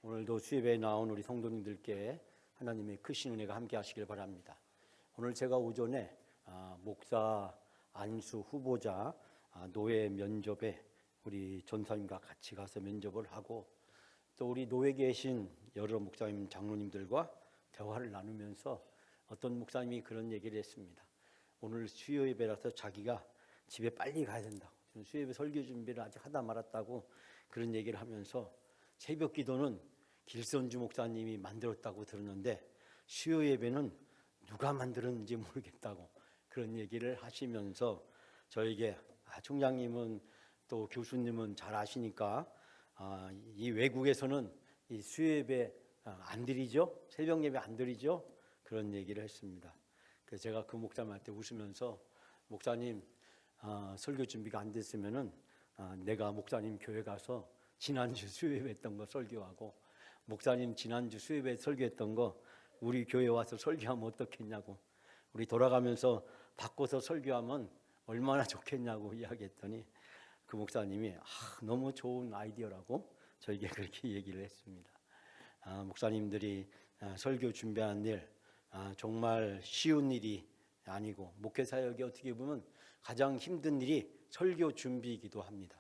오늘도 수협에 나온 우리 성도님들께 하나님의 크신 은혜가 함께 하시길 바랍니다. 오늘 제가 오전에 목사 안수 후보자 노회 면접에 우리 전사님과 같이 가서 면접을 하고 또 우리 노회에 계신 여러 목사님 장로님들과 대화를 나누면서 어떤 목사님이 그런 얘기를 했습니다. 오늘 수요 예배라서 자기가 집에 빨리 가야 된다고, 수요 예배 설교 준비를 아직 하다 말았다고 그런 얘기를 하면서 새벽 기도는 길선주 목사님이 만들었다고 들었는데 수요 예배는 누가 만들었는지 모르겠다고 그런 얘기를 하시면서 저에게 총장님은 또 교수님은 잘 아시니까 이 외국에서는 이 수요 예배 안 드리죠? 새벽 예배 안 드리죠? 그런 얘기를 했습니다. 그래서 제가 그 목사님한테 웃으면서 목사님 설교 준비가 안 됐으면은 내가 목사님 교회 가서 지난주 수요 예배 했던 거 설교하고 목사님 지난주 수요 예배 설교했던 거 우리 교회 와서 설교하면 어떻겠냐고, 우리 돌아가면서 바꿔서 설교하면 얼마나 좋겠냐고 이야기했더니 그 목사님이 너무 좋은 아이디어라고 저에게 그렇게 얘기를 했습니다. 목사님들이 설교 준비하는 일 정말 쉬운 일이 아니고 목회사역이 어떻게 보면 가장 힘든 일이 설교 준비이기도 합니다.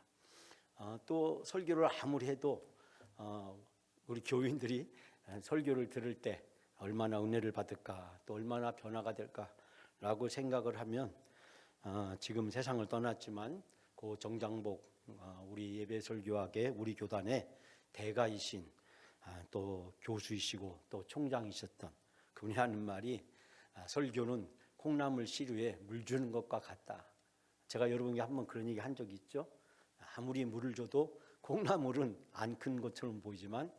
또 설교를 아무리 해도 우리 교인들이 설교를 들을 때 얼마나 은혜를 받을까, 또 얼마나 변화가 될까라고 생각을 하면 지금 세상을 떠났지만 그 정장복 우리 예배 설교학의 우리 교단의 대가이신 또 교수이시고 또 총장이셨던 그분이 하는 말이 설교는 콩나물 시루에 물 주는 것과 같다. 제가 여러분께 한번 그런 얘기 한 적이 있죠. 아무리 물을 줘도 콩나물은 안 큰 것처럼 보이지만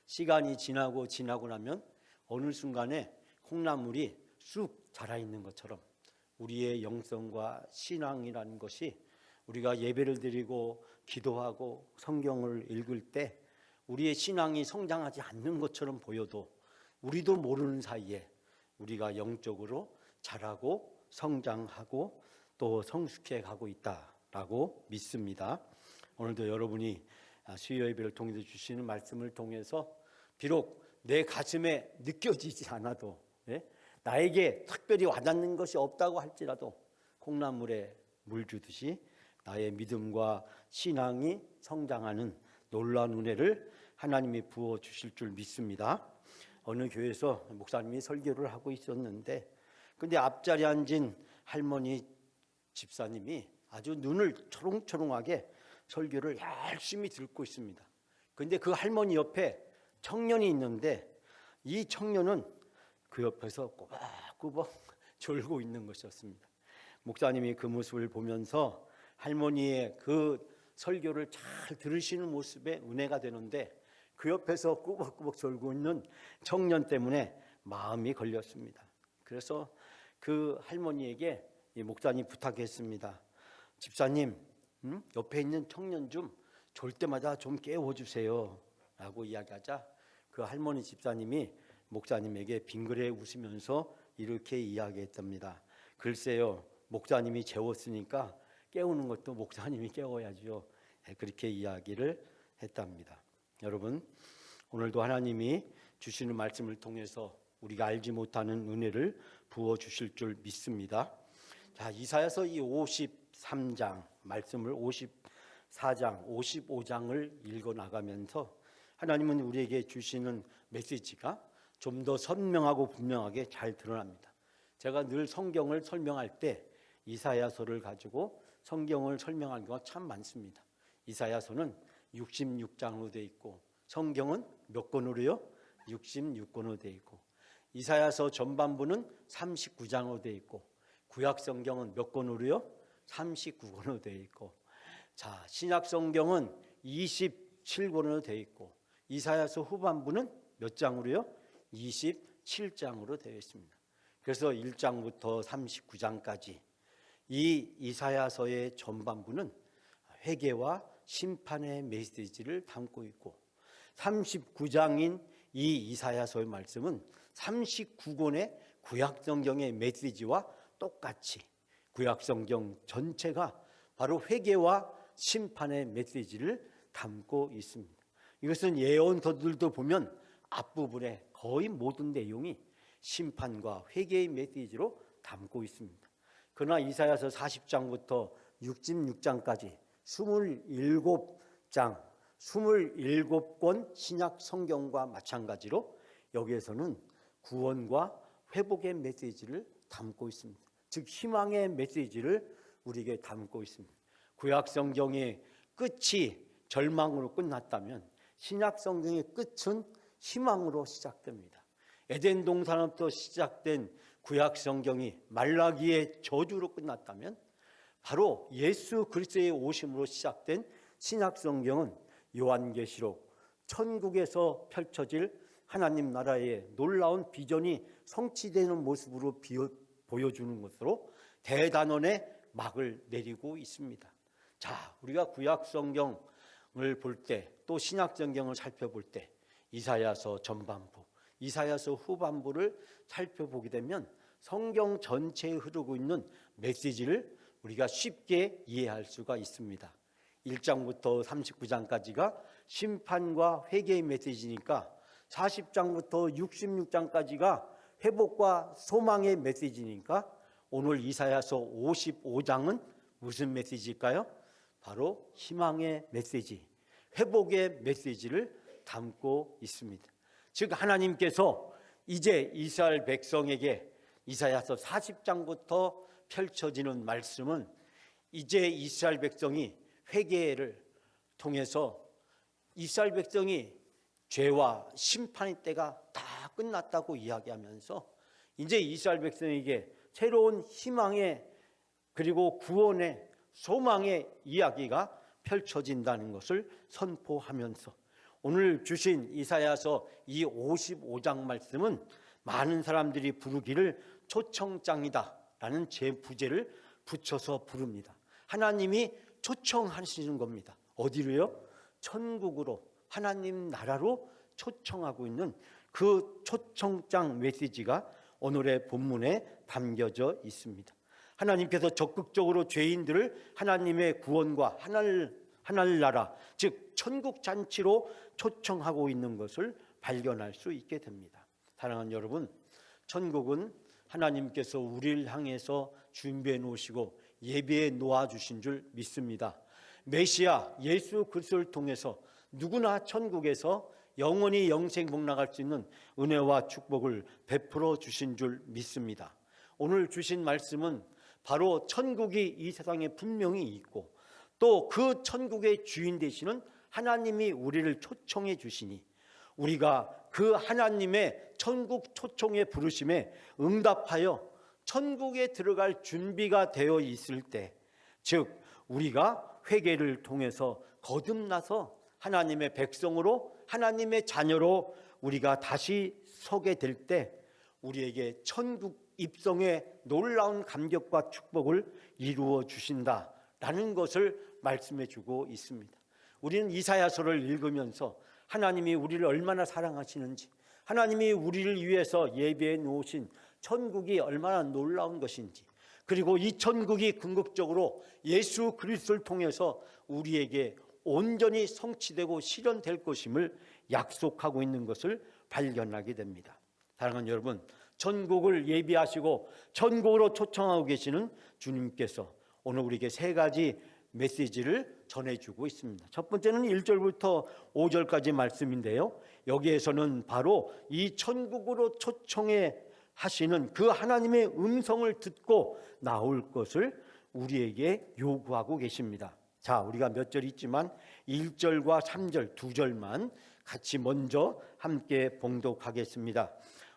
시간이 지나고 나면 어느 순간에 콩나물이 쑥 자라있는 것처럼 우리의 영성과 신앙이라는 것이 우리가 예배를 드리고 기도하고 성경을 읽을 때 우리의 신앙이 성장하지 않는 것처럼 보여도 우리도 모르는 사이에 우리가 영적으로 자라고 성장하고 또 성숙해 가고 있다라고 믿습니다. 오늘도 여러분이 수요 예배를 통해서 주시는 말씀을 통해서 비록 내 가슴에 느껴지지 않아도 나에게 특별히 와닿는 것이 없다고 할지라도 콩나물에 물 주듯이 나의 믿음과 신앙이 성장하는 놀라운 은혜를 하나님이 부어주실 줄 믿습니다. 어느 교회에서 목사님이 설교를 하고 있었는데 근데 앞자리에 앉은 할머니 집사님이 아주 눈을 초롱초롱하게 설교를 열심히 듣고 있습니다. 그런데 그 할머니 옆에 청년이 있는데 이 청년은 그 옆에서 꼬박꼬박 졸고 있는 것이었습니다. 목사님이 그 모습을 보면서 할머니의 그 설교를 잘 들으시는 모습에 은혜가 되는데 그 옆에서 꾸벅꾸벅 졸고 있는 청년 때문에 마음이 걸렸습니다. 그래서 그 할머니에게 이 목사님 부탁했습니다. 집사님, 옆에 있는 청년 좀 졸 때마다 좀 깨워주세요 라고 이야기하자 그 할머니 집사님이 목사님에게 빙그레 웃으면서 이렇게 이야기했답니다. 글쎄요, 목사님이 재웠으니까 깨우는 것도 목사님이 깨워야죠. 그렇게 이야기를 했답니다. 여러분, 오늘도 하나님이 주시는 말씀을 통해서 우리가 알지 못하는 은혜를 부어주실 줄 믿습니다. 자, 이사야서 이 53장 말씀을 54장, 55장을 읽어나가면서 하나님은 우리에게 주시는 메시지가 좀 더 선명하고 분명하게 잘 드러납니다. 제가 늘 성경을 설명할 때 이사야서를 가지고 성경을 설명하는 경우가 참 많습니다. 이사야서는 66장으로 되어 있고 성경은 몇 권으로요? 66권으로 되어 있고 이사야서 전반부는 39장으로 되어 있고 구약 성경은 몇 권으로요? 39권으로 되어 있고 자, 신약 성경은 27권으로 되어 있고 이사야서 후반부는 몇 장으로요? 27장으로 되어 있습니다. 그래서 1장부터 39장까지 이 이사야서의 전반부는 회개와 심판의 메시지를 담고 있고 39장인 이 이사야서의 말씀은 39권의 구약성경의 메시지와 똑같이 구약성경 전체가 바로 회개와 심판의 메시지를 담고 있습니다. 이것은 예언서들도 보면 앞부분에 거의 모든 내용이 심판과 회개의 메시지로 담고 있습니다. 그러나 이사야서 40장부터 66장까지 27장, 27권 신약 성경과 마찬가지로 여기에서는 구원과 회복의 메시지를 담고 있습니다. 즉 희망의 메시지를 우리에게 담고 있습니다. 구약 성경의 끝이 절망으로 끝났다면 신약 성경의 끝은 희망으로 시작됩니다. 에덴 동산부터 시작된 구약 성경이 말라기의 저주로 끝났다면 바로 예수 그리스도의 오심으로 시작된 신약 성경은 요한계시록 천국에서 펼쳐질 하나님 나라의 놀라운 비전이 성취되는 모습으로 보여주는 것으로 대단원의 막을 내리고 있습니다. 자, 우리가 구약 성경을 볼 때 또 신약 성경을 살펴볼 때 이사야서 전반부, 이사야서 후반부를 살펴보게 되면 성경 전체에 흐르고 있는 메시지를 우리가 쉽게 이해할 수가 있습니다. 1장부터 39장까지가 심판과 회개의 메시지니까 40장부터 66장까지가 회복과 소망의 메시지니까 오늘 이사야서 55장은 무슨 메시지일까요? 바로 희망의 메시지, 회복의 메시지를 담고 있습니다. 즉 하나님께서 이제 이스라엘 백성에게 이사야서 40장부터 펼쳐지는 말씀은 이제 이스라엘 백성이 회개를 통해서 이스라엘 백성이 죄와 심판의 때가 다 끝났다고 이야기하면서 이제 이스라엘 백성에게 새로운 희망의 그리고 구원의 소망의 이야기가 펼쳐진다는 것을 선포하면서 오늘 주신 이사야서 이 55장 말씀은 많은 사람들이 부르기를 초청장이다라는 제 부제를 붙여서 부릅니다. 하나님이 초청하시는 겁니다. 어디로요? 천국으로, 하나님 나라로 초청하고 있는 그 초청장 메시지가 오늘의 본문에 담겨져 있습니다. 하나님께서 적극적으로 죄인들을 하나님의 구원과 하늘나라, 즉 천국 잔치로 초청하고 있는 것을 발견할 수 있게 됩니다. 사랑하는 여러분, 천국은 하나님께서 우리를 향해서 준비해 놓으시고 예배해 놓아 주신 줄 믿습니다. 메시아 예수 그리스도를 통해서 누구나 천국에서 영원히 영생 복락할 수 있는 은혜와 축복을 베풀어 주신 줄 믿습니다. 오늘 주신 말씀은 바로 천국이 이 세상에 분명히 있고 또 그 천국의 주인 되시는 하나님이 우리를 초청해 주시니 우리가 그 하나님의 천국 초청의 부르심에 응답하여 천국에 들어갈 준비가 되어 있을 때, 즉 우리가 회개를 통해서 거듭나서 하나님의 백성으로 하나님의 자녀로 우리가 다시 서게 될 때 우리에게 천국 입성의 놀라운 감격과 축복을 이루어 주신다라는 것을 말씀해 주고 있습니다. 우리는 이사야서를 읽으면서 하나님이 우리를 얼마나 사랑하시는지, 하나님이 우리를 위해서 예배해 놓으신 천국이 얼마나 놀라운 것인지, 그리고 이 천국이 궁극적으로 예수 그리스도를 통해서 우리에게 온전히 성취되고 실현될 것임을 약속하고 있는 것을 발견하게 됩니다. 사랑하는 여러분, 천국을 예비하시고 천국으로 초청하고 계시는 주님께서 오늘 우리에게 세 가지 메시지를 전해주고 있습니다. 첫 번째는 1절부터 5절까지 말씀인데요, 여기에서는 바로 이 천국으로 초청해 하시는 그 하나님의 음성을 듣고 나올 것을 우리에게 요구하고 계십니다. 자, 우리가 몇 절 있지만 1절과 3절 두 절만 같이 먼저 함께 봉독하겠습니다.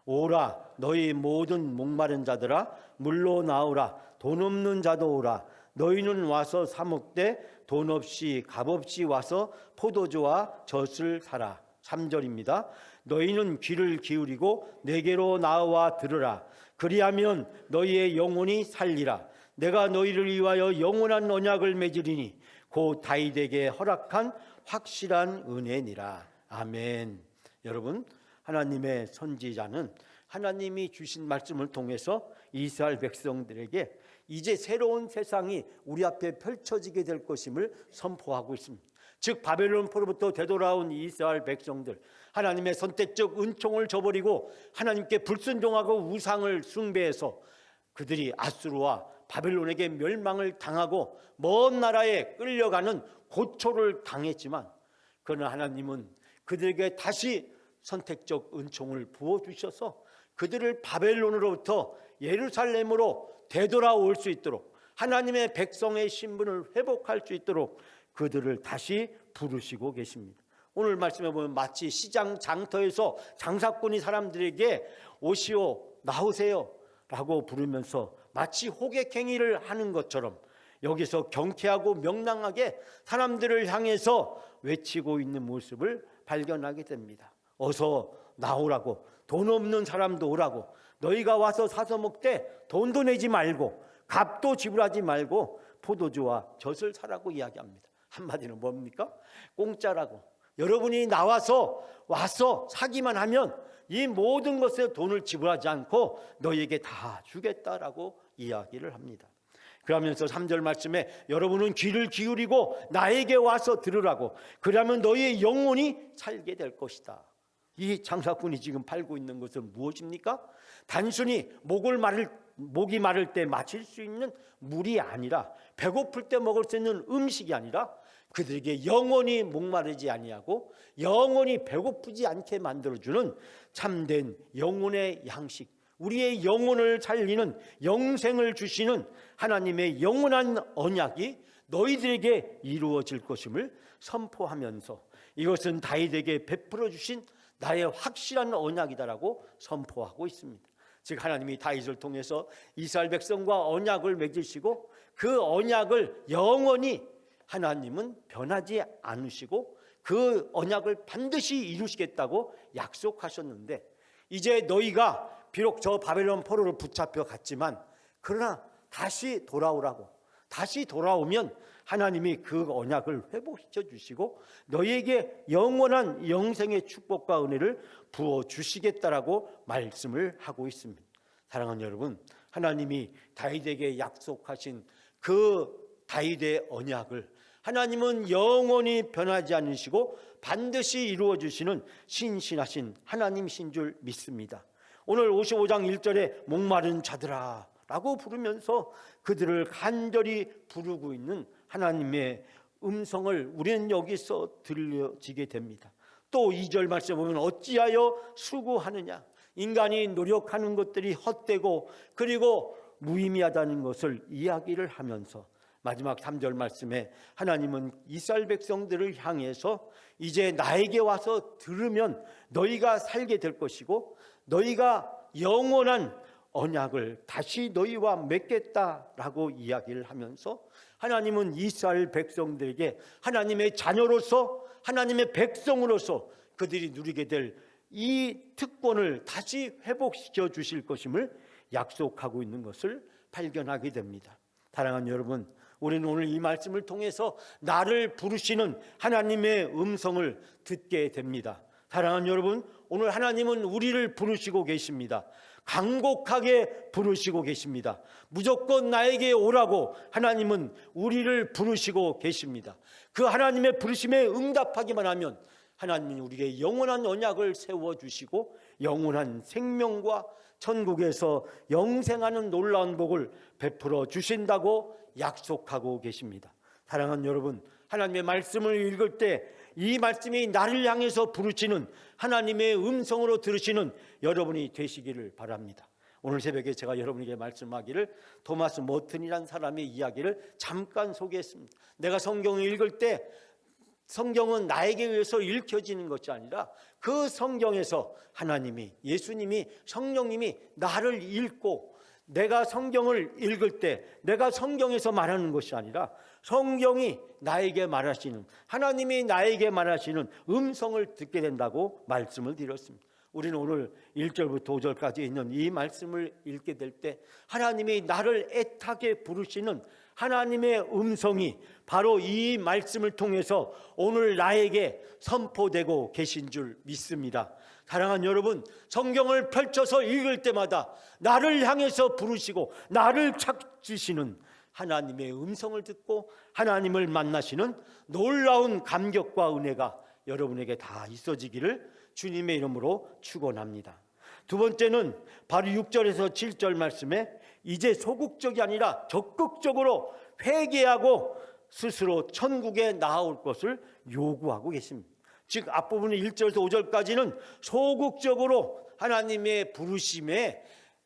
오라 너희 모든 목마른 자들아 물로 나오라, 돈 없는 자도 오라. 너희는 와서 사 먹되 돈 없이 값 없이 와서 포도주와 젖을 사라. 3절입니다. 너희는 귀를 기울이고 내게로 나와 들으라. 그리하면 너희의 영혼이 살리라. 내가 너희를 위하여 영원한 언약을 맺으리니 곧 다윗에게 허락한 확실한 은혜니라. 아멘. 여러분, 하나님의 선지자는 하나님이 주신 말씀을 통해서 이스라엘 백성들에게 이제 새로운 세상이 우리 앞에 펼쳐지게 될 것임을 선포하고 있습니다. 즉 바벨론 포로부터 되돌아온 이스라엘 백성들, 하나님의 선택적 은총을 저버리고 하나님께 불순종하고 우상을 숭배해서 그들이 아수르와 바벨론에게 멸망을 당하고 먼 나라에 끌려가는 고초를 당했지만, 그러나 하나님은 그들에게 다시 선택적 은총을 부어주셔서 그들을 바벨론으로부터 예루살렘으로 되돌아올 수 있도록, 하나님의 백성의 신분을 회복할 수 있도록 그들을 다시 부르시고 계십니다. 오늘 말씀에 보면 마치 시장 장터에서 장사꾼이 사람들에게 오시오, 나오세요 라고 부르면서 마치 호객행위를 하는 것처럼 여기서 경쾌하고 명랑하게 사람들을 향해서 외치고 있는 모습을 발견하게 됩니다. 어서 나오라고, 돈 없는 사람도 오라고, 너희가 와서 사서 먹되 돈도 내지 말고 값도 지불하지 말고 포도주와 젖을 사라고 이야기합니다. 한마디는 뭡니까? 공짜라고. 여러분이 나와서 와서 사기만 하면 이 모든 것에 돈을 지불하지 않고 너희에게 다 주겠다라고 이야기를 합니다. 그러면서 3절 말씀에 여러분은 귀를 기울이고 나에게 와서 들으라고, 그러면 너희의 영혼이 살게 될 것이다. 이 장사꾼이 지금 팔고 있는 것은 무엇입니까? 단순히 목이 마를 때 마실 수 있는 물이 아니라, 배고플 때 먹을 수 있는 음식이 아니라 그들에게 영원히 목마르지 아니하고 영원히 배고프지 않게 만들어주는 참된 영혼의 양식, 우리의 영혼을 살리는 영생을 주시는 하나님의 영원한 언약이 너희들에게 이루어질 것임을 선포하면서 이것은 다윗에게 베풀어 주신 나의 확실한 언약이다라고 선포하고 있습니다. 즉 하나님이 다윗을 통해서 이스라엘 백성과 언약을 맺으시고 그 언약을 영원히 하나님은 변하지 않으시고 그 언약을 반드시 이루시겠다고 약속하셨는데, 이제 너희가 비록 저 바벨론 포로로 붙잡혀 갔지만 그러나 다시 돌아오라고, 다시 돌아오면 하나님이 그 언약을 회복시켜 주시고 너희에게 영원한 영생의 축복과 은혜를 부어 주시겠다라고 말씀을 하고 있습니다. 사랑하는 여러분, 하나님이 다윗에게 약속하신 그 다윗의 언약을 하나님은 영원히 변하지 않으시고 반드시 이루어 주시는 신실하신 하나님이신 줄 믿습니다. 오늘 55장 1절에 목마른 자들아 라고 부르면서 그들을 간절히 부르고 있는 하나님의 음성을 우리는 여기서 들려지게 됩니다. 또 2절 말씀에 보면 어찌하여 수고하느냐, 인간이 노력하는 것들이 헛되고 그리고 무의미하다는 것을 이야기를 하면서 마지막 3절 말씀에 하나님은 이스라엘 백성들을 향해서 이제 나에게 와서 들으면 너희가 살게 될 것이고 너희가 영원한 언약을 다시 너희와 맺겠다라고 이야기를 하면서 하나님은 이스라엘 백성들에게 하나님의 자녀로서, 하나님의 백성으로서 그들이 누리게 될 이 특권을 다시 회복시켜 주실 것임을 약속하고 있는 것을 발견하게 됩니다. 사랑하는 여러분, 우리는 오늘 이 말씀을 통해서 나를 부르시는 하나님의 음성을 듣게 됩니다. 사랑하는 여러분, 오늘 하나님은 우리를 부르시고 계십니다. 간곡하게 부르시고 계십니다. 무조건 나에게 오라고 하나님은 우리를 부르시고 계십니다. 그 하나님의 부르심에 응답하기만 하면 하나님은 우리에게 영원한 언약을 세워주시고 영원한 생명과 천국에서 영생하는 놀라운 복을 베풀어 주신다고 약속하고 계십니다. 사랑하는 여러분, 하나님의 말씀을 읽을 때 이 말씀이 나를 향해서 부르시는 하나님의 음성으로 들으시는 여러분이 되시기를 바랍니다. 오늘 새벽에 제가 여러분에게 말씀하기를 토마스 머튼이라는 사람의 이야기를 잠깐 소개했습니다. 내가 성경을 읽을 때 성경은 나에게 의해서 읽혀지는 것이 아니라 그 성경에서 하나님이, 예수님이, 성령님이 나를 읽고 내가 성경을 읽을 때 내가 성경에서 말하는 것이 아니라 성경이 나에게 말하시는, 하나님이 나에게 말하시는 음성을 듣게 된다고 말씀을 드렸습니다. 우리는 오늘 1절부터 5절까지 있는 이 말씀을 읽게 될 때 하나님이 나를 애타게 부르시는 하나님의 음성이 바로 이 말씀을 통해서 오늘 나에게 선포되고 계신 줄 믿습니다. 사랑하는 여러분, 성경을 펼쳐서 읽을 때마다 나를 향해서 부르시고 나를 찾으시는 하나님의 음성을 듣고 하나님을 만나시는 놀라운 감격과 은혜가 여러분에게 다 있어지기를 주님의 이름으로 축원합니다. 두 번째는 바로 6절에서 7절 말씀에 이제 소극적이 아니라 적극적으로 회개하고 스스로 천국에 나아올 것을 요구하고 계십니다. 즉 앞부분의 1절에서 5절까지는 소극적으로 하나님의 부르심에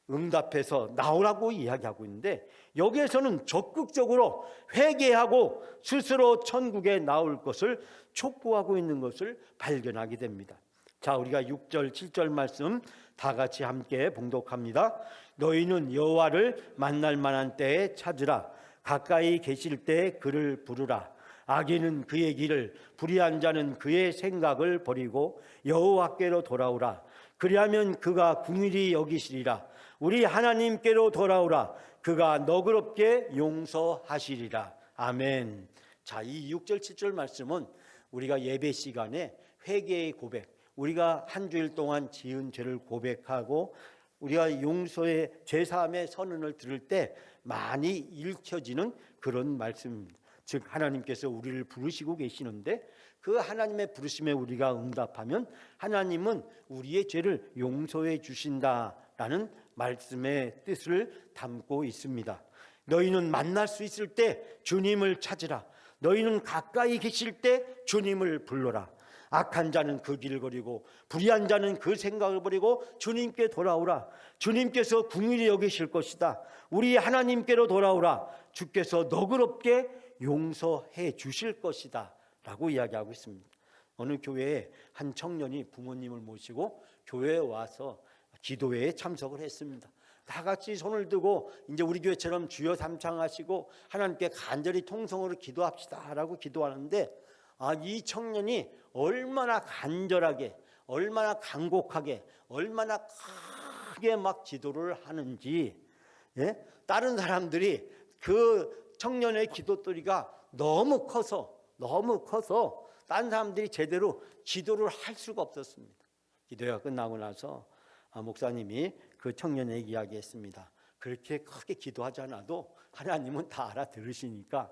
응답해서 나오라고 이야기하고 있는데, 여기에서는 적극적으로 회개하고 스스로 천국에 나올 것을 촉구하고 있는 것을 발견하게 됩니다. 자, 우리가 6절 7절 말씀 다 같이 함께 봉독합니다. 너희는 여호와를 만날 만한 때에 찾으라. 가까이 계실 때 그를 부르라. 악인은 그의 길을, 불의한 자는 그의 생각을 버리고 여호와께로 돌아오라. 그리하면 그가 긍휼히 여기시리라. 우리 하나님께로 돌아오라. 그가 너그럽게 용서하시리라. 아멘. 자, 이 6절 7절 말씀은 우리가 예배 시간에 회개의 고백, 우리가 한 주일 동안 지은 죄를 고백하고 우리가 용서의 죄사함의 선언을 들을 때 많이 읽혀지는 그런 말씀입니다. 즉 하나님께서 우리를 부르시고 계시는데 그 하나님의 부르심에 우리가 응답하면 하나님은 우리의 죄를 용서해 주신다라는 말씀의 뜻을 담고 있습니다. 너희는 만날 수 있을 때 주님을 찾으라. 너희는 가까이 계실 때 주님을 불러라. 악한 자는 그 길을 버리고 불의한 자는 그 생각을 버리고 주님께 돌아오라. 주님께서 긍휼히 여기실 것이다. 우리 하나님께로 돌아오라. 주께서 너그럽게 용서해 주실 것이다 라고 이야기하고 있습니다. 어느 교회에 한 청년이 부모님을 모시고 교회에 와서 기도회에 참석을 했습니다. 다 같이 손을 들고 이제 우리 교회처럼 주여 삼창하시고 하나님께 간절히 통성으로 기도합시다 라고 기도하는데, 이 청년이 얼마나 간절하게, 얼마나 간곡하게, 얼마나 크게 막 기도를 하는지, 다른 사람들이 그 청년의 기도소리가 너무 커서 다른 사람들이 제대로 기도를 할 수가 없었습니다. 기도회가 끝나고 나서 목사님이 그 청년에게 이야기했습니다. 그렇게 크게 기도하지 않아도 하나님은 다 알아들으시니까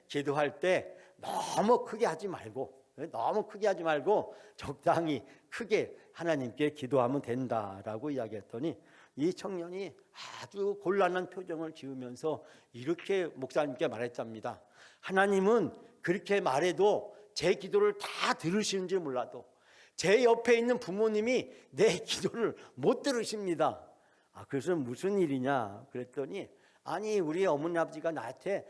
기도할 때 너무 크게 하지 말고 적당히 크게 하나님께 기도하면 된다라고 이야기했더니 이 청년이 아주 곤란한 표정을 지으면서 이렇게 목사님께 말했답니다. 하나님은 그렇게 말해도 제 기도를 다 들으시는지 몰라도 제 옆에 있는 부모님이 내 기도를 못 들으십니다. 그래서 무슨 일이냐 그랬더니, 아니 우리 어머니 아버지가 나한테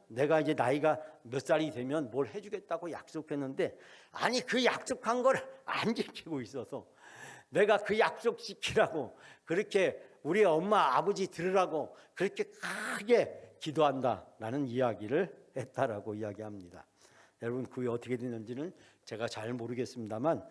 내가 이제 나이가 몇 살이 되면 뭘 해주겠다고 약속했는데, 아니 그 약속한 걸 안 지키고 있어서 내가 그 약속 지키라고 그렇게 우리 엄마 아버지 들으라고 그렇게 크게 기도한다라는 이야기를 했다라고 이야기합니다. 여러분 그게 어떻게 됐는지는 제가 잘 모르겠습니다만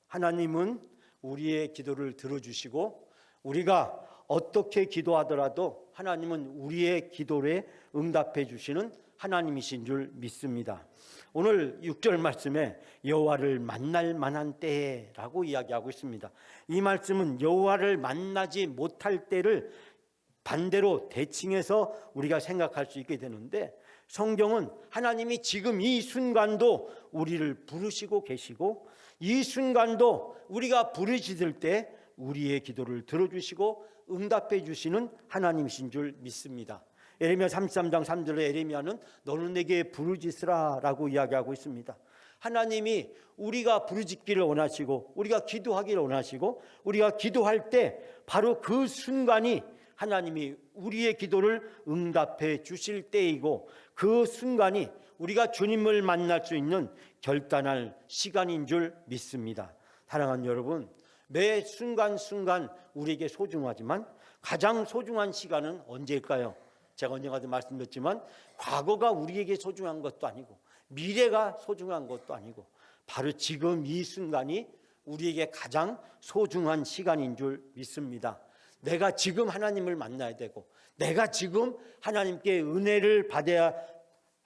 하나님은 우리의 기도를 들어주시고 우리가 어떻게 기도하더라도 하나님은 우리의 기도에 응답해 주시는 하나님이신 줄 믿습니다. 오늘 6절 말씀에 여호와를 만날 만한 때라고 이야기하고 있습니다. 이 말씀은 여호와를 만나지 못할 때를 반대로 대칭해서 우리가 생각할 수 있게 되는데, 성경은 하나님이 지금 이 순간도 우리를 부르시고 계시고 이 순간도 우리가 부르짖을 때 우리의 기도를 들어주시고 응답해 주시는 하나님이신 줄 믿습니다. 에레미야 33장 3절에 에레미야는 너는 내게 부르짖으라 라고 이야기하고 있습니다. 하나님이 우리가 부르짖기를 원하시고 우리가 기도하기를 원하시고 우리가 기도할 때 바로 그 순간이 하나님이 우리의 기도를 응답해 주실 때이고, 그 순간이 우리가 주님을 만날 수 있는 결단할 시간인 줄 믿습니다. 사랑하는 여러분, 매 순간순간 우리에게 소중하지만 가장 소중한 시간은 언제일까요? 제가 언젠가도 말씀드렸지만 과거가 우리에게 소중한 것도 아니고 미래가 소중한 것도 아니고 바로 지금 이 순간이 우리에게 가장 소중한 시간인 줄 믿습니다. 내가 지금 하나님을 만나야 되고 내가 지금 하나님께 은혜를 받아야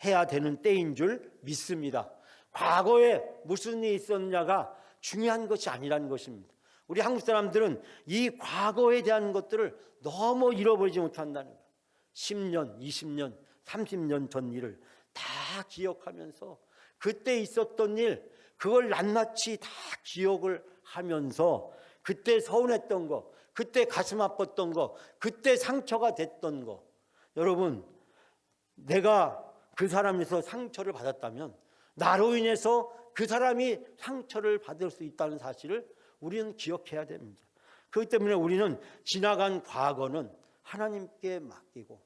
해야 되는 때인 줄 믿습니다. 과거에 무슨 일이 있었느냐가 중요한 것이 아니라는 것입니다. 우리 한국 사람들은 이 과거에 대한 것들을 너무 잃어버리지 못한다는 거예요. 10년, 20년, 30년 전 일을 다 기억하면서 그때 있었던 일, 그걸 낱낱이 다 기억을 하면서 그때 서운했던 거, 그때 가슴 아팠던 거, 그때 상처가 됐던 거, 여러분, 내가 그 사람에서 상처를 받았다면 나로 인해서 그 사람이 상처를 받을 수 있다는 사실을 우리는 기억해야 됩니다. 그렇기 때문에 우리는 지나간 과거는 하나님께 맡기고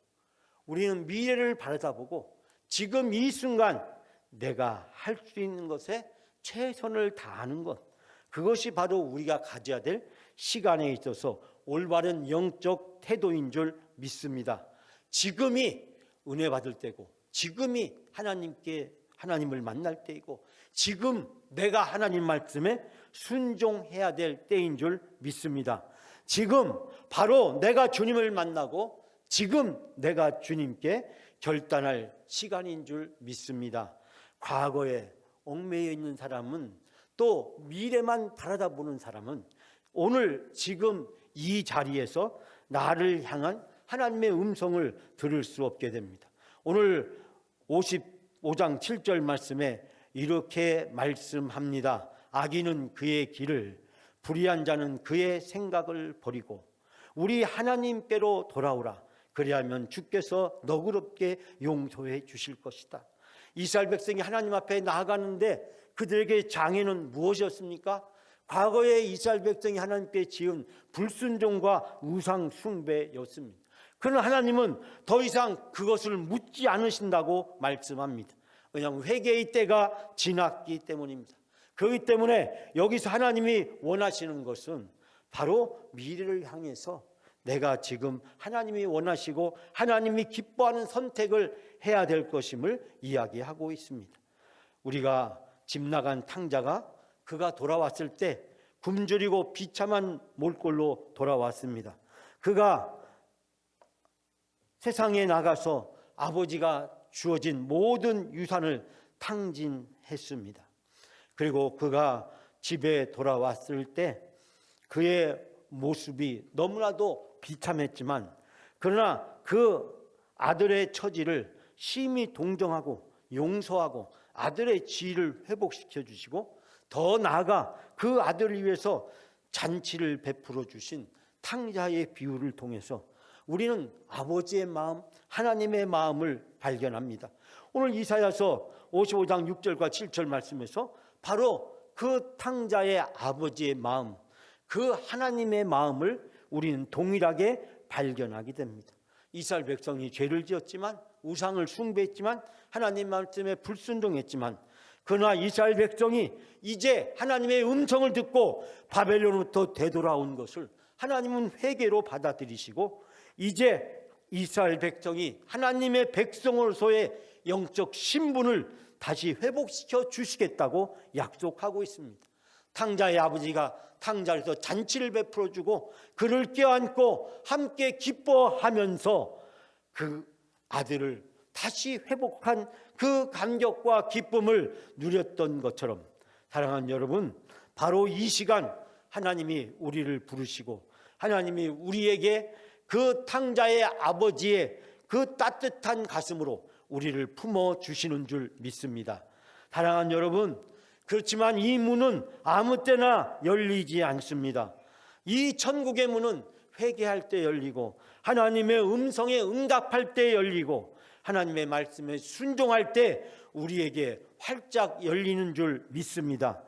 우리는 미래를 바라다보고 지금 이 순간 내가 할 수 있는 것에 최선을 다하는 것, 그것이 바로 우리가 가져야 될 시간에 있어서 올바른 영적 태도인 줄 믿습니다. 지금이 은혜 받을 때고, 지금이 하나님을 만날 때이고, 지금 내가 하나님 말씀에 순종해야 될 때인 줄 믿습니다. 지금 바로 내가 주님을 만나고 지금 내가 주님께 결단할 시간인 줄 믿습니다. 과거에 얽매여 있는 사람은, 또 미래만 바라다보는 사람은 오늘 지금 이 자리에서 나를 향한 하나님의 음성을 들을 수 없게 됩니다. 오늘 55장 7절 말씀에 이렇게 말씀합니다. 악인은 그의 길을, 불의한 자는 그의 생각을 버리고 우리 하나님께로 돌아오라. 그리하면 주께서 너그럽게 용서해 주실 것이다. 이스라엘 백성이 하나님 앞에 나아가는데 그들에게 장애는 무엇이었습니까? 과거에 이스라엘 백성이 하나님께 지은 불순종과 우상 숭배였습니다. 그러나 하나님은 더 이상 그것을 묻지 않으신다고 말씀합니다. 왜냐하면 회개의 때가 지났기 때문입니다. 그렇기 때문에 여기서 하나님이 원하시는 것은 바로 미래를 향해서 내가 지금 하나님이 원하시고 하나님이 기뻐하는 선택을 해야 될 것임을 이야기하고 있습니다. 우리가 집 나간 탕자가 그가 돌아왔을 때 굶주리고 비참한 몰골로 돌아왔습니다. 그가 세상에 나가서 아버지가 주어진 모든 유산을 탕진했습니다. 그리고 그가 집에 돌아왔을 때 그의 모습이 너무나도 비참했지만, 그러나 그 아들의 처지를 심히 동정하고 용서하고 아들의 지위를 회복시켜 주시고, 더 나아가 그 아들을 위해서 잔치를 베풀어 주신 탕자의 비유를 통해서 우리는 아버지의 마음, 하나님의 마음을 발견합니다. 오늘 이사야서 55장 6절과 7절 말씀에서 바로 그 탕자의 아버지의 마음, 그 하나님의 마음을 우리는 동일하게 발견하게 됩니다. 이스라엘 백성이 죄를 지었지만, 우상을 숭배했지만, 하나님 말씀에 불순종했지만, 그러나 이스라엘 백성이 이제 하나님의 음성을 듣고 바벨론으로부터 되돌아온 것을 하나님은 회개로 받아들이시고, 이제 이스라엘 백성이 하나님의 백성으로서의 영적 신분을 다시 회복시켜 주시겠다고 약속하고 있습니다. 탕자의 아버지가 탕자에서 잔치를 베풀어 주고 그를 껴안고 함께 기뻐하면서 그 아들을 다시 회복한 그 감격과 기쁨을 누렸던 것처럼, 사랑하는 여러분, 바로 이 시간 하나님이 우리를 부르시고 하나님이 우리에게 그 탕자의 아버지의 그 따뜻한 가슴으로 우리를 품어주시는 줄 믿습니다. 사랑하는 여러분, 그렇지만 이 문은 아무 때나 열리지 않습니다. 이 천국의 문은 회개할 때 열리고 하나님의 음성에 응답할 때 열리고 하나님의 말씀에 순종할 때 우리에게 활짝 열리는 줄 믿습니다.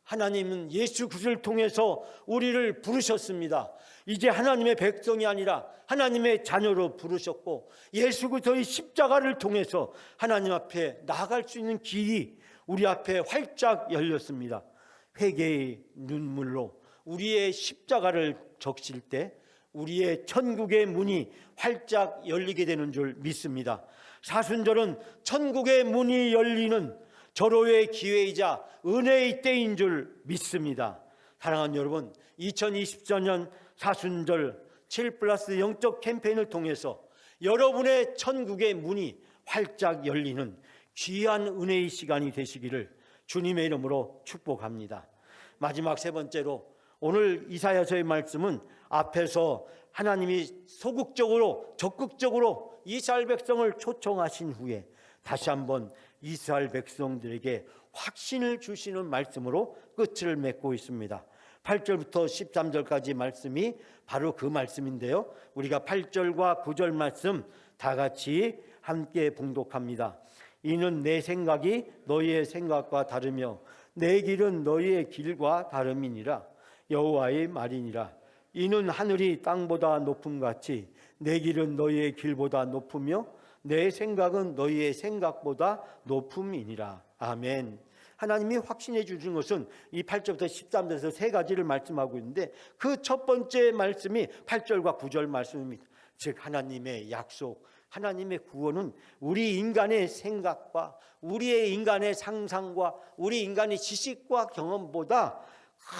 하나님은 예수 그리스도를 통해서 우리를 부르셨습니다. 이제 하나님의 백성이 아니라 하나님의 자녀로 부르셨고, 예수 그리스도의 십자가를 통해서 하나님 앞에 나아갈 수 있는 길이 우리 앞에 활짝 열렸습니다. 회개의 눈물로 우리의 십자가를 적실 때 우리의 천국의 문이 활짝 열리게 되는 줄 믿습니다. 사순절은 천국의 문이 열리는 절호의 기회이자 은혜의 때인 줄 믿습니다. 사랑하는 여러분, 2024년 사순절 7+ 영적 캠페인을 통해서 여러분의 천국의 문이 활짝 열리는 귀한 은혜의 시간이 되시기를 주님의 이름으로 축복합니다. 마지막 세 번째로 오늘 이사야서의 말씀은 앞에서 하나님이 소극적으로 적극적으로 이스라엘 백성을 초청하신 후에 다시 한번 이스라엘 백성들에게 확신을 주시는 말씀으로 끝을 맺고 있습니다. 8절부터 13절까지 말씀이 바로 그 말씀인데요, 우리가 8절과 9절 말씀 다 같이 함께 봉독합니다. 이는 내 생각이 너희의 생각과 다르며 내 길은 너희의 길과 다름이니라. 여호와의 말이니라. 이는 하늘이 땅보다 높음같이 내 길은 너희의 길보다 높으며 내 생각은 너희의 생각보다 높음이니라. 아멘. 하나님이 확신해 주신 것은 이 8절부터 13절에서 세 가지를 말씀하고 있는데, 그 첫 번째 말씀이 8절과 9절 말씀입니다. 즉 하나님의 약속, 하나님의 구원은 우리 인간의 생각과 우리의 인간의 상상과 우리 인간의 지식과 경험보다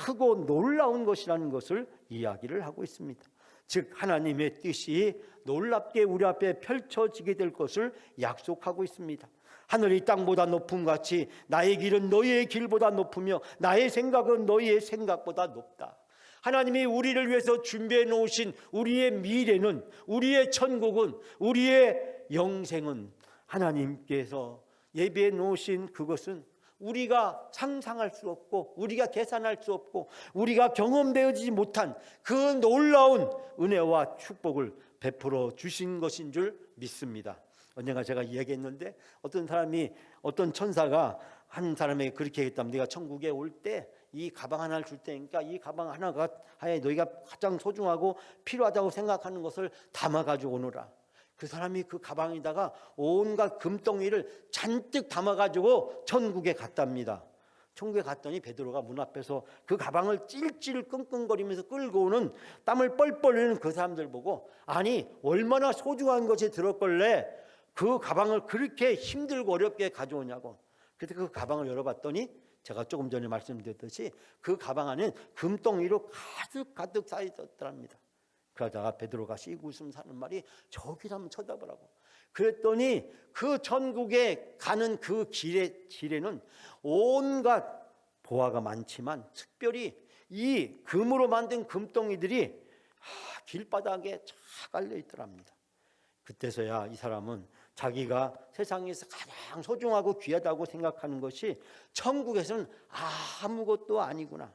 크고 놀라운 것이라는 것을 이야기를 하고 있습니다. 즉 하나님의 뜻이 놀랍게 우리 앞에 펼쳐지게 될 것을 약속하고 있습니다. 하늘이 땅보다 높음같이 나의 길은 너희의 길보다 높으며 나의 생각은 너희의 생각보다 높다. 하나님이 우리를 위해서 준비해 놓으신 우리의 미래는, 우리의 천국은, 우리의 영생은, 하나님께서 예비해 놓으신 그것은 우리가 상상할 수 없고 우리가 계산할 수 없고 우리가 경험되어지지 못한 그 놀라운 은혜와 축복을 베풀어 주신 것인 줄 믿습니다. 언젠가 제가 이야기했는데, 어떤 천사가 한 사람에게 그렇게 얘기했다면, 네가 천국에 올 때 이 가방 하나를 줄 테니까 이 가방 하나가 너희가 가장 소중하고 필요하다고 생각하는 것을 담아 가지고 오너라. 그 사람이 그 가방에다가 온갖 금덩이를 잔뜩 담아 가지고 천국에 갔답니다. 천국에 갔더니 베드로가 문 앞에서 그 가방을 찔찔 끙끙거리면서 끌고 오는, 땀을 뻘뻘 흘리는 그 사람들 보고, 아니 얼마나 소중한 것이 들었길래 그 가방을 그렇게 힘들고 어렵게 가져오냐고. 그래서 그 가방을 열어봤더니 제가 조금 전에 말씀드렸듯이 그 가방 안에는 금덩이로 가득 쌓여있더랍니다. 그러다가 베드로가 씩 웃으면서 하는 말이, 저기를 한번 쳐다보라고. 그랬더니 그 천국에 가는 그 길에는 온갖 보화가 많지만 특별히 이 금으로 만든 금덩이들이 길바닥에 쫙 깔려 있더랍니다. 그때서야 이 사람은 자기가 세상에서 가장 소중하고 귀하다고 생각하는 것이 천국에서는 아무것도 아니구나.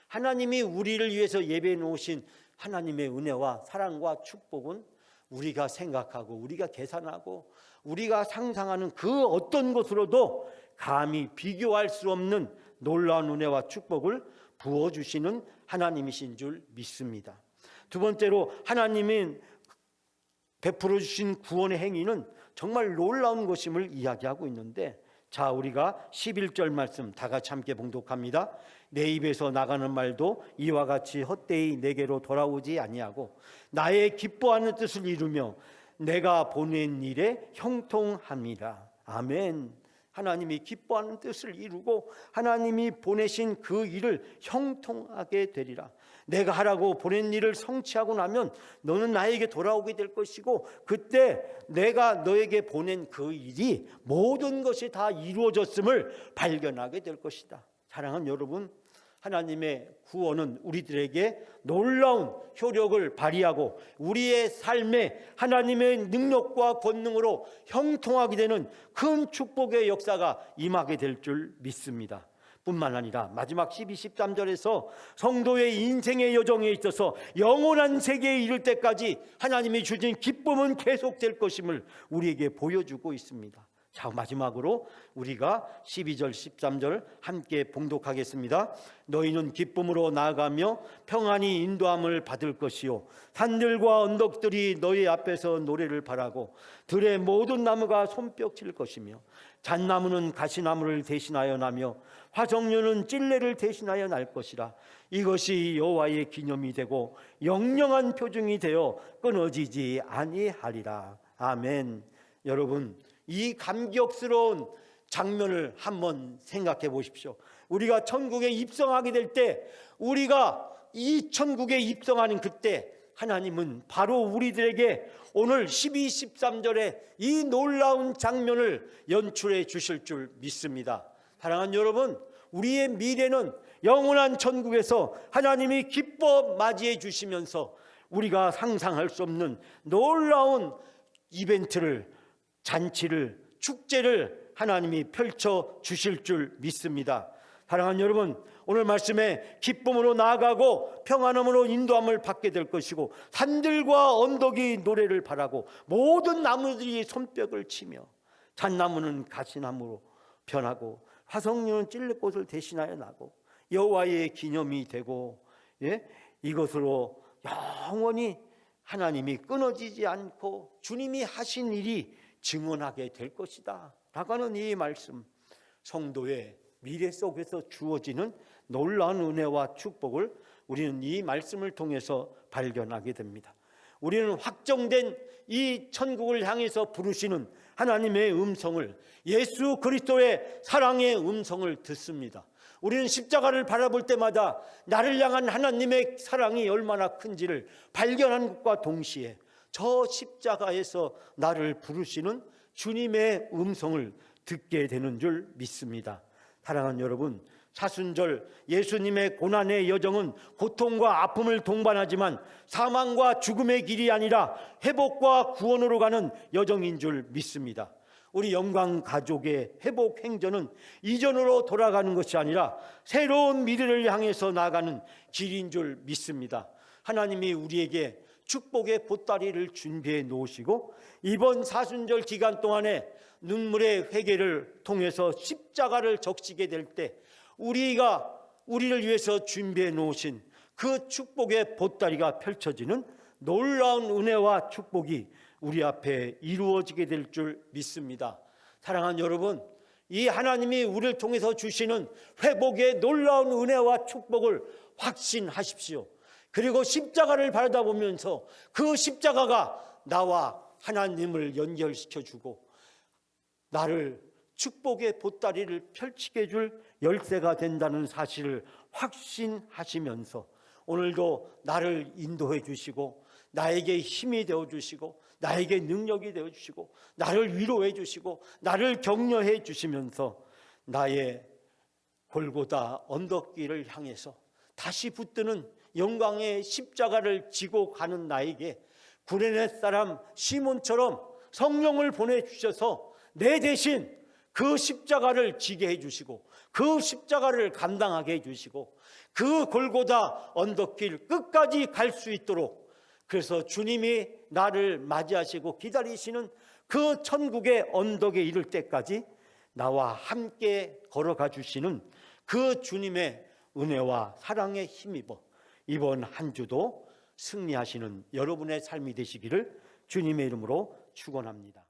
하나님이 우리를 위해서 예배해 놓으신 하나님의 은혜와 사랑과 축복은 우리가 생각하고 우리가 계산하고 우리가 상상하는 그 어떤 것으로도 감히 비교할 수 없는 놀라운 은혜와 축복을 부어주시는 하나님이신 줄 믿습니다. 두 번째로, 하나님이 베풀어 주신 구원의 행위는 정말 놀라운 것임을 이야기하고 있는데, 자, 우리가 11절 말씀 다 같이 함께 봉독합니다. 내 입에서 나가는 말도 이와 같이 헛되이 내게로 돌아오지 아니하고 나의 기뻐하는 뜻을 이루며 내가 보낸 일에 형통함이라. 아멘. 하나님이 기뻐하는 뜻을 이루고 하나님이 보내신 그 일을 형통하게 되리라. 내가 하라고 보낸 일을 성취하고 나면 너는 나에게 돌아오게 될 것이고, 그때 내가 너에게 보낸 그 일이 모든 것이 다 이루어졌음을 발견하게 될 것이다. 사랑하는 여러분, 하나님의 구원은 우리들에게 놀라운 효력을 발휘하고 우리의 삶에 하나님의 능력과 권능으로 형통하게 되는 큰 축복의 역사가 임하게 될 줄 믿습니다. 뿐만 아니라 마지막 12, 13절에서 성도의 인생의 여정에 있어서 영원한 세계에 이를 때까지 하나님이 주신 기쁨은 계속될 것임을 우리에게 보여주고 있습니다. 자, 마지막으로 우리가 12절 13절 함께 봉독하겠습니다. 너희는 기쁨으로 나아가며 평안히 인도함을 받을 것이요 산들과 언덕들이 너희 앞에서 노래를 바라고 들의 모든 나무가 손뼉칠 것이며 잣나무는 가시나무를 대신하여 나며 화석류는 찔레를 대신하여 날 것이라. 이것이 여호와의 기념이 되고 영영한 표징이 되어 끊어지지 아니하리라. 아멘. 여러분, 이 감격스러운 장면을 한번 생각해 보십시오. 우리가 천국에 입성하게 될 때, 우리가 이 천국에 입성하는 그때 하나님은 바로 우리들에게 오늘 12, 13절에 이 놀라운 장면을 연출해 주실 줄 믿습니다. 사랑하는 여러분, 우리의 미래는 영원한 천국에서 하나님이 기뻐 맞이해 주시면서 우리가 상상할 수 없는 놀라운 이벤트를, 잔치를, 축제를 하나님이 펼쳐 주실 줄 믿습니다. 사랑하는 여러분, 오늘 말씀에 기쁨으로 나아가고 평안함으로 인도함을 받게 될 것이고, 산들과 언덕이 노래를 바라고 모든 나무들이 손뼉을 치며 잣나무는 가시나무로 변하고 화석류는 찔레꽃을 대신하여 나고 여호와의 기념이 되고, 이것으로 영원히 하나님이 끊어지지 않고 주님이 하신 일이 증언하게 될 것이다 라고 하는 이 말씀, 성도의 미래 속에서 주어지는 놀라운 은혜와 축복을 우리는 이 말씀을 통해서 발견하게 됩니다. 우리는 확정된 이 천국을 향해서 부르시는 하나님의 음성을, 예수 그리스도의 사랑의 음성을 듣습니다. 우리는 십자가를 바라볼 때마다 나를 향한 하나님의 사랑이 얼마나 큰지를 발견한 것과 동시에 저 십자가에서 나를 부르시는 주님의 음성을 듣게 되는 줄 믿습니다. 사랑하는 여러분, 사순절 예수님의 고난의 여정은 고통과 아픔을 동반하지만 사망과 죽음의 길이 아니라 회복과 구원으로 가는 여정인 줄 믿습니다. 우리 영광 가족의 회복 행전은 이전으로 돌아가는 것이 아니라 새로운 미래를 향해서 나아가는 길인 줄 믿습니다. 하나님이 우리에게 축복의 보따리를 준비해 놓으시고 이번 사순절 기간 동안에 눈물의 회개를 통해서 십자가를 적시게 될 때 우리를 위해서 준비해 놓으신 그 축복의 보따리가 펼쳐지는 놀라운 은혜와 축복이 우리 앞에 이루어지게 될 줄 믿습니다. 사랑하는 여러분, 이 하나님이 우리를 통해서 주시는 회복의 놀라운 은혜와 축복을 확신하십시오. 그리고 십자가를 바라보면서 그 십자가가 나와 하나님을 연결시켜주고 나를 축복의 보따리를 펼치게 해줄 열쇠가 된다는 사실을 확신하시면서 오늘도 나를 인도해 주시고 나에게 힘이 되어 주시고 나에게 능력이 되어 주시고 나를 위로해 주시고 나를 격려해 주시면서 나의 골고다 언덕길을 향해서 다시 붙드는 영광의 십자가를 지고 가는 나에게 구레네 사람 시몬처럼 성령을 보내주셔서 내 대신 그 십자가를 지게 해주시고 그 십자가를 감당하게 해주시고 그 골고다 언덕길 끝까지 갈 수 있도록, 그래서 주님이 나를 맞이하시고 기다리시는 그 천국의 언덕에 이를 때까지 나와 함께 걸어가 주시는 그 주님의 은혜와 사랑에 힘입어 이번 한 주도 승리하시는 여러분의 삶이 되시기를 주님의 이름으로 축원합니다.